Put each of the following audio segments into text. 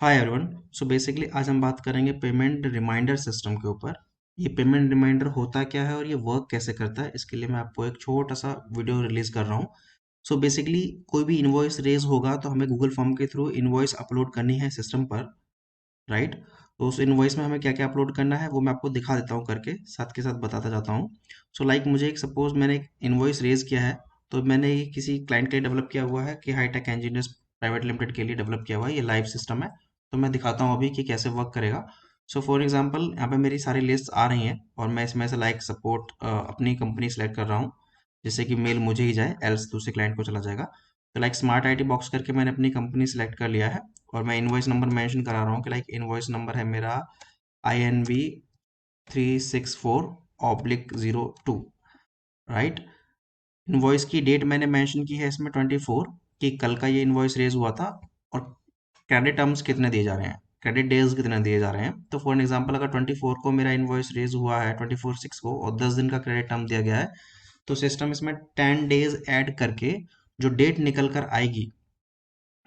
Hi everyone. So basically आज हम बात करेंगे पेमेंट रिमाइंडर सिस्टम के ऊपर। ये पेमेंट रिमाइंडर होता क्या है और ये वर्क कैसे करता है, इसके लिए मैं आपको एक छोटा सा वीडियो रिलीज कर रहा हूँ। सो बेसिकली कोई भी इनवॉइस रेज होगा तो हमें गूगल फॉर्म के थ्रू इनवॉइस अपलोड करनी है सिस्टम पर, राइट। तो उस इनवॉइस में हमें क्या क्या अपलोड करना है वो मैं आपको दिखा देता हूँ करके, साथ के साथ बताता जाता हूँ। सो लाइक मुझे एक सपोज मैंने एक इनवॉइस रेज किया है, तो मैंने ये किसी क्लाइंट के लिए डेवलप किया हुआ है कि हाईटेक इंजीनियर्स प्राइवेट लिमिटेड के लिए डेवलप किया हुआ है। ये लाइव सिस्टम है, तो मैं दिखाता हूँ अभी कि कैसे वर्क करेगा। सो फॉर एग्जाम्पल यहाँ पे मेरी सारी लिस्ट आ रही हैं और मैं इसमें से लाइक सपोर्ट अपनी कंपनी सेलेक्ट कर रहा हूँ, जिससे कि मेल मुझे ही जाए, एल्स दूसरे क्लाइंट को चला जाएगा। तो लाइक स्मार्ट आईटी बॉक्स करके मैंने अपनी कंपनी सेलेक्ट कर लिया है और मैं इनवॉइस नंबर मेंशन करा रहा हूँ कि लाइक इनवॉइस नंबर है मेरा INV 364/02, राइट। इनवॉइस की डेट मैंने मेंशन की है इसमें 24, कि कल का ये इनवॉइस रेज हुआ था। और क्रेडिट टर्म्स कितने दिए जा रहे हैं, क्रेडिट डेज कितने दिए जा रहे हैं। तो फॉर एग्जांपल अगर 24 को मेरा इनवॉइस रेज हुआ है, 24/6 को, और 10 दिन का क्रेडिट टर्म दिया गया है, तो सिस्टम इसमें 10 डेज ऐड करके जो डेट निकल कर आएगी,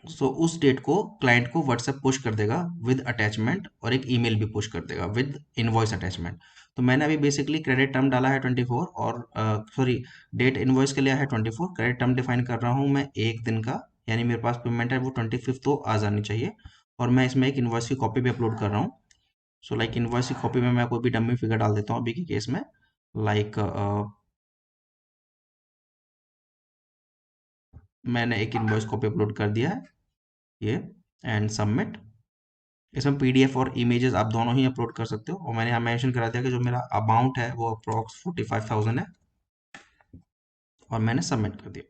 सो उस डेट को क्लाइंट को व्हाट्सएप पुश कर देगा विद अटैचमेंट, और एक ईमेल भी पुश कर देगा विद इनवॉइस अटैचमेंट। तो मैंने अभी बेसिकली क्रेडिट टर्म डाला है 24, और सॉरी, डेट इनवॉइस के लिए है 24, क्रेडिट टर्म डिफाइन कर रहा हूँ मैं एक दिन का, यानी मेरे पास पेमेंट है वो 25 तो आ जानी चाहिए। और मैं इसमें एक इनवॉइस की कॉपी भी अपलोड कर रहा हूँ। सो लाइक इनवॉइस की कॉपी में मैं कोई भी डमी फिगर डाल देता हूँ अभी के केस में, लाइक मैंने एक इनवॉइस कॉपी अपलोड कर दिया है, ये, एंड सबमिट। इसमें पीडीएफ और इमेजेस आप दोनों ही अपलोड कर सकते हो, और मैंने यहाँ मेंशन करा दिया कि जो मेरा अमाउंट है वो अप्रॉक्स 45,000 है, और मैंने सबमिट कर दिया।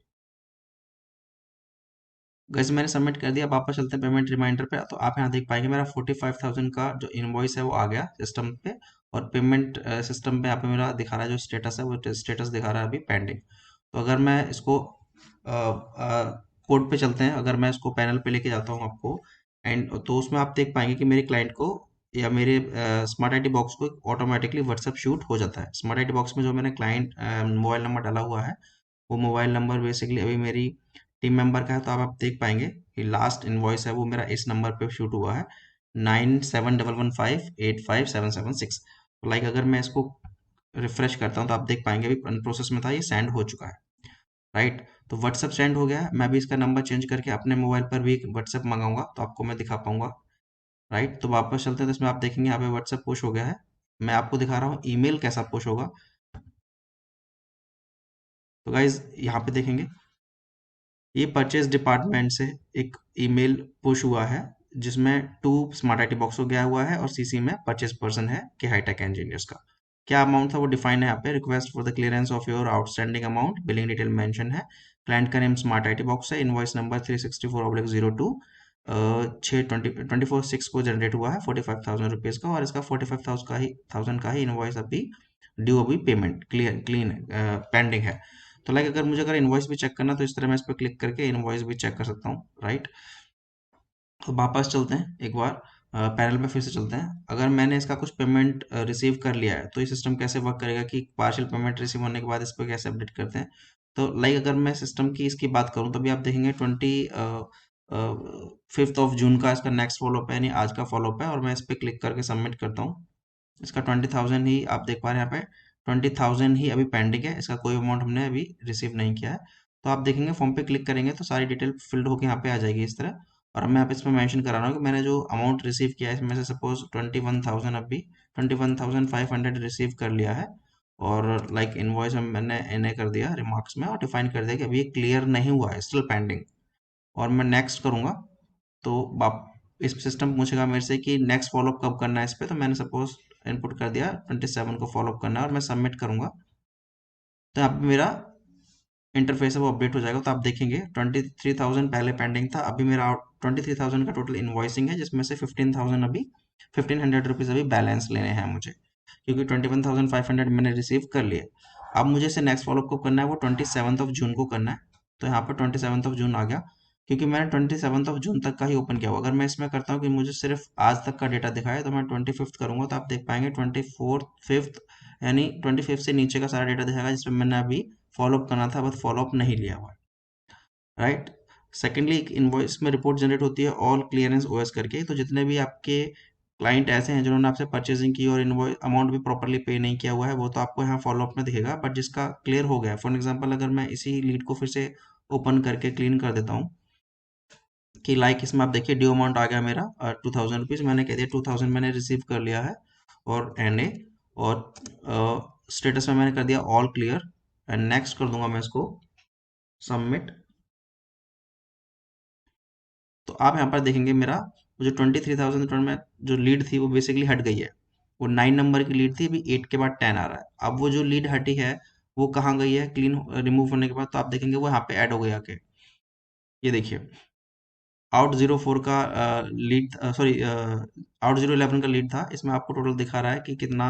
गैस मैंने सबमिट कर दिया। वापस चलते हैं पेमेंट रिमाइंडर पे, तो आप यहाँ देख पाएंगे मेरा 45,000 का जो इनवॉइस है वो आ गया सिस्टम पे। और पेमेंट सिस्टम पे यहाँ पे मेरा दिखा रहा है, जो स्टेटस है वो स्टेटस दिखा रहा है अभी पेंडिंग। तो अगर मैं इसको कोड पे चलते हैं, अगर मैं इसको पैनल पे लेके जाता हूँ आपको, एंड तो उसमें आप देख पाएंगे कि मेरे क्लाइंट को या मेरे स्मार्ट आईटी बॉक्स को ऑटोमेटिकली व्हाट्सएप शूट हो जाता है। स्मार्ट आईटी बॉक्स में जो मैंने क्लाइंट मोबाइल नंबर डाला हुआ है, वो मोबाइल नंबर बेसिकली अभी मेरी टीम मेंबर का है। तो आप देख पाएंगे कि लास्ट इनवॉइस है वो मेरा इस नंबर पे शूट हुआ है, 9711585776। तो लाइक अगर मैं इसको रिफ्रेश करता हूँ तो आप देख पाएंगे अभी प्रोसेस में था, ये सेंड हो चुका है, राइट। तो व्हाट्सएप सेंड हो गया है। मैं भी इसका नंबर चेंज करके अपने मोबाइल पर भी व्हाट्सएप मंगाऊंगा तो आपको मैं दिखा पाऊंगा, राइट। तो वापस चलते हैं, तो इसमें आप देखेंगे यहाँ पे व्हाट्सएप पुश हो गया है। मैं आपको दिखा रहा हूँ ईमेल कैसा पुश होगा। तो गाइज यहाँ पे देखेंगे, ये परचेज डिपार्टमेंट से एक ईमेल पुश हुआ है, जिसमें टू स्मार्ट आईटी बॉक्स को गया हुआ है, और सीसी में परचेज पर्सन है कि हाईटेक इंजीनियर्स का। क्या अमाउंट था वो डिफाइन है यहाँ पे, request for the clearance of your outstanding amount, billing detail mention है, क्लाइंट का नेम स्मार्ट आईटी बॉक्स है, इनवॉइस नंबर 364/02, 24/6 को जनरेट हुआ है 45,000 रुपीज़ का, और इसका 45,000 का ही इनवॉइस अभी ड्यू, अभी पेमेंट क्लियर क्लीन पेंडिंग है। तो लाइक अगर मुझे अगर इनवॉइस भी चेक करना, तो इस तरह मैं इस पर क्लिक करके इनवॉइस भी चेक कर सकता हूँ, राइट। तो वापस चलते हैं एक बार, पैनल पे फिर से चलते हैं। अगर मैंने इसका कुछ पेमेंट रिसीव कर लिया है, तो ये सिस्टम कैसे वर्क करेगा कि पार्शियल पेमेंट रिसीव होने के बाद इस पर कैसे अपडेट करते हैं। तो लाइक अगर मैं सिस्टम की इसकी बात करूँ, तो अभी आप देखेंगे 5th of June का इसका नेक्स्ट फॉलोअप है, यानी आज का फॉलोअप है, और मैं इस पर क्लिक करके सबमिट करता हूँ। इसका 20,000 ही आप देख पा रहे हैं यहाँ पे, 20,000 ही अभी पेंडिंग है, इसका कोई अमाउंट हमने अभी रिसीव नहीं किया है। तो आप देखेंगे फॉर्म पे क्लिक करेंगे तो सारी डिटेल फिल्ड होकर यहाँ पे आ जाएगी इस तरह। और मैं यहाँ पे इसमें मेंशन करा रहा हूँ कि मैंने जो अमाउंट रिसीव किया है, इसमें से सपोज 21,000, अभी 21,500 रिसीव कर लिया है। और लाइक इनवॉइस में मैंने इन्हें कर दिया रिमार्क्स में, और डिफाइन कर दिया कि अभी ये क्लियर नहीं हुआ है, स्टिल पेंडिंग। और मैं नेक्स्ट करूँगा, तो बाप इस सिस्टम पूछेगा मेरे से कि नेक्स्ट फॉलोअप कब करना है इस पे। तो मैंने सपोज इनपुट कर दिया 27 को फॉलोअप करना है, और मैं सबमिट करूंगा। तो यहाँ पे मेरा इंटरफेस है वो अपडेट हो जाएगा। तो आप देखेंगे 23,000 पहले पेंडिंग था, अभी मेरा 23,000 का टोटल इनवॉइसिंग है, जिसमें से 15,000 अभी 1,500 रुपीज़ अभी बैलेंस लेने हैं मुझे, क्योंकि 21,500 मैंने रिसीव कर लिए। अब मुझे इसे नेक्स्ट फॉलोअप को करना है, वो 27 को करना है। तो यहाँ पर 27 आ गया, क्योंकि मैंने 27 तक का ही ओपन किया हुआ। अगर मैं इसमें करता हूँ कि मुझे सिर्फ आज तक का डेटा दिखाए, तो मैं 25 करूंगा, तो आप देख पाएंगे 24 5, यानी 25 से नीचे का सारा डेटा दिखाएगा, जिसमें मैंने अभी फॉलोअप करना था, बस फॉलोअप नहीं लिया हुआ है, राइट। सेकेंडली एक इनवॉइस में रिपोर्ट जनरेट होती है ऑल क्लियरेंस ओएस करके। तो जितने भी आपके क्लाइंट ऐसे हैं जिन्होंने आपसे परचेजिंग की और इनवॉइस अमाउंट भी प्रॉपरली पे नहीं किया हुआ है, वो तो आपको यहाँ फॉलोअप में दिखेगा। बट जिसका क्लियर हो गया, फॉर एग्जाम्पल अगर मैं इसी लीड को फिर से ओपन करके क्लीन कर देता हूँ कि लाइक इसमें आप देखिए ड्यू अमाउंट आ गया मेरा 2000 रुपीज़, मैंने कह दिया 2000 मैंने रिसीव कर लिया है और एनए, और स्टेटस में मैंने कर दिया ऑल क्लियर एंड नेक्स्ट कर दूंगा मैं इसको सबमिट। तो आप यहाँ पर देखेंगे मेरा वो जो 23,000 में जो लीड थी वो बेसिकली हट गई है। वो 9 नंबर की लीड थी, अभी 8 के बाद 10 आ रहा है। अब वो जो लीड हटी है वो कहाँ गई है क्लीन रिमूव होने के बाद, तो आप देखेंगे वो यहाँ पे ऐड हो गई आके। ये देखिए आउट 04 का लीड, सॉरी आउट 011 का लीड था। इसमें आपको टोटल दिखा रहा है कि कितना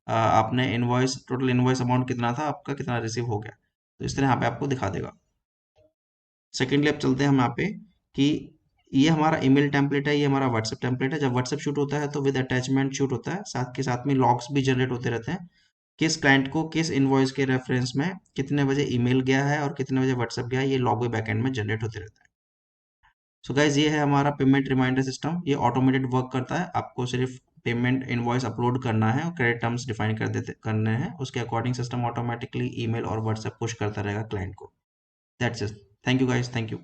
आपने इनवॉइस, टोटल इनवॉइस अमाउंट कितना था आपका, कितना रिसीव हो गया। तो इस तरह यहाँ पे आपको दिखा देगा। सेकेंडली अब चलते हैं हम यहाँ पे कि ये हमारा ईमेल टेम्पलेट है, ये हमारा व्हाट्सएप टेम्पलेट है। जब व्हाट्सएप शूट होता है तो विद अटैचमेंट शूट होता है, साथ के साथ में लॉग्स भी जनरेट होते रहते हैं। किस क्लाइंट को किस इनवॉइस के रेफरेंस में कितने बजे ईमेल गया है और कितने बजे व्हाट्सएप गया है, ये लॉग भी बैकएंड में जनरेट होते रहता है। सो गाइज ये है हमारा पेमेंट रिमाइंडर सिस्टम। ये ऑटोमेटेड वर्क करता है, आपको सिर्फ पेमेंट इनवॉइस अपलोड करना है और क्रेडिट टर्म्स डिफाइन कर देते करने हैं, उसके अकॉर्डिंग सिस्टम ऑटोमेटिकली ईमेल और व्हाट्सएप पुश करता रहेगा क्लाइंट को। That's it. Thank you guys, thank you.